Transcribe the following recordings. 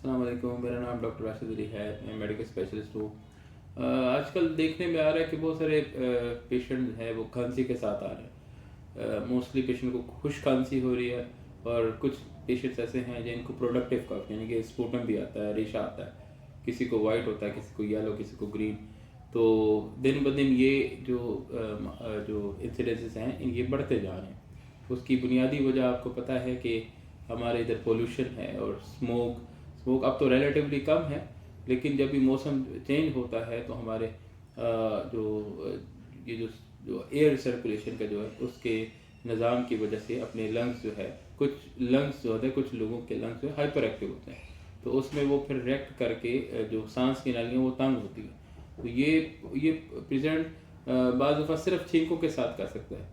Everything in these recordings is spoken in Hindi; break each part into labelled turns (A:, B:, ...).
A: अस्सलाम वालेकुम, मेरा नाम डॉक्टर राशिद अली है। मैं मेडिकल स्पेशलिस्ट हूँ। आजकल देखने में आ रहा है कि बहुत सारे पेशेंट हैं वो खांसी के साथ आ रहे हैं। मोस्टली पेशेंट को खुश खांसी हो रही है और कुछ पेशेंट्स ऐसे हैं जिनको प्रोडक्टिव कफ यानी कि स्पुटम भी आता है, रेशा आता है। किसी को वाइट होता है, किसी को येलो, किसी को ग्रीन। तो दिन ब दिन ये जो इंसिडेंसेस हैं ये बढ़ते जा रहे हैं। उसकी बुनियादी वजह आपको पता है कि हमारे इधर पोल्यूशन है और स्मोक अब तो रिलेटिवली कम है, लेकिन जब भी मौसम चेंज होता है तो हमारे जो ये जो एयर सर्कुलेशन का जो है उसके निज़ाम की वजह से अपने लंग्स जो है, कुछ लंग्स जो होते हैं, कुछ लोगों के लंग्स जो है हाइपर एक्टिव होते हैं, तो उसमें वो फिर रिएक्ट करके जो सांस की नालियाँ वो तंग होती है। तो ये प्रेजेंट बाज़ दफ़ा सिर्फ छींकों के साथ कर सकता है।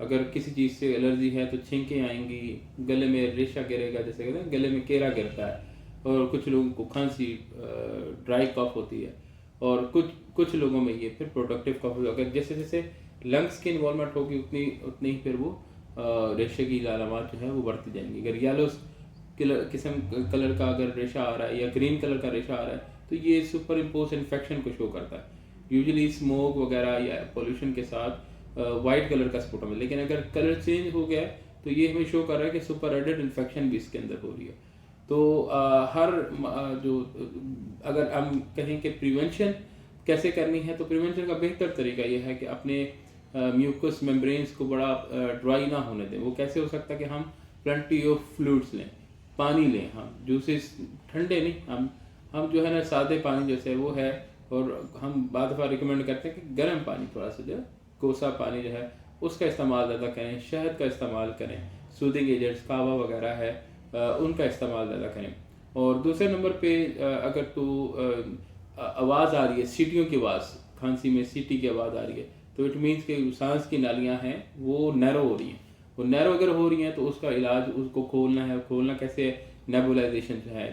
A: अगर किसी चीज़ से एलर्जी है तो छींकें आएंगी, गले में रेशा गिरेगा, जैसे कहते हैं गले में केरा गिरता है, और कुछ लोगों को खांसी ड्राई कफ होती है, और कुछ लोगों में ये फिर प्रोडक्टिव कफ होगा। अगर जैसे जैसे लंग्स की इन्वॉल्वमेंट होगी उतनी उतनी ही फिर वो रेशे की लालामात जो है वो बढ़ती जाएंगी। अगर येलो कलर का अगर रेशा आ रहा है या ग्रीन कलर का रेशा आ रहा है तो ये सुपर इम्पोज इन्फेक्शन को शो करता है। यूजुअली स्मोक वगैरह या पोल्यूशन के साथ वाइट कलर का स्पुटम है, लेकिन अगर कलर चेंज हो गया तो ये हमें शो कर रहा है कि सुपर एडेड इन्फेक्शन भी इसके अंदर हो रही है। तो जो अगर हम कहें कि प्रिवेंशन कैसे करनी है, तो प्रिवेंशन का बेहतर तरीका यह है कि अपने म्यूकस मेम्ब्रेन्स को बड़ा ड्राई ना होने दें। वो कैसे हो सकता है कि हम प्लेंटी ऑफ फ्लूइड्स लें, पानी लें, हम जूसेस ठंडे नहीं, हम जो है ना सादे पानी जैसे वो है, और हम बाद दफ़ा रिकमेंड करते हैं कि गर्म पानी थोड़ा सा जो है कोसा पानी जो है उसका इस्तेमाल ज़्यादा करें, शहद का इस्तेमाल करें, सूदिंग एजेंट्स कावा वगैरह है उनका इस्तेमाल ज़्यादा करें। और दूसरे नंबर पे अगर तो आवाज़ आ रही है, सीटियों की आवाज़, खांसी में सीटी की आवाज़ आ रही है, तो इट मीन्स कि सांस की नालियाँ हैं वो नैरो हो रही हैं। वो नैरो अगर हो रही हैं तो उसका इलाज, उसको खोलना है। खोलना कैसे? नेबुलाइजेशन जो है,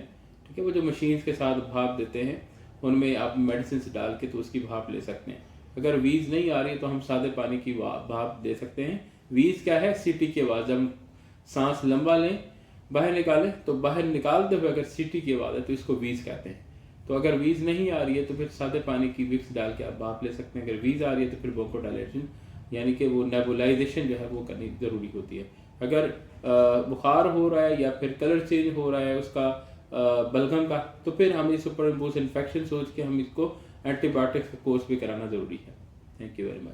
A: ठीक है, वो जो मशीन्स के साथ भाप देते हैं उनमें आप मेडिसिन डाल के तो उसकी भाप ले सकते हैं। अगर वीज़ नहीं आ रही तो हम सादे पानी की भाप दे सकते हैं। वीज़ क्या है? सीटी की आवाज़। जब हम सांस लंबा लें, बाहर निकालें, तो बाहर निकालते हुए अगर सीटी की आवाज़ है तो इसको वीज़ कहते हैं। तो अगर वीज़ नहीं आ रही है तो फिर सादे पानी की विक्स डाल के आप भाप ले सकते हैं। अगर वीज़ आ रही है तो फिर ब्रोंकोडायलेशन यानी कि वो नेबुलाइजेशन जो है वो करनी ज़रूरी होती है। अगर बुखार हो रहा है या फिर कलर चेंज हो रहा है उसका बलगम का, तो फिर हम इस सुपर इम्पोज इन्फेक्शन सोच के हम इसको एंटीबायोटिक्स का कोर्स भी कराना ज़रूरी है। Thank you very much.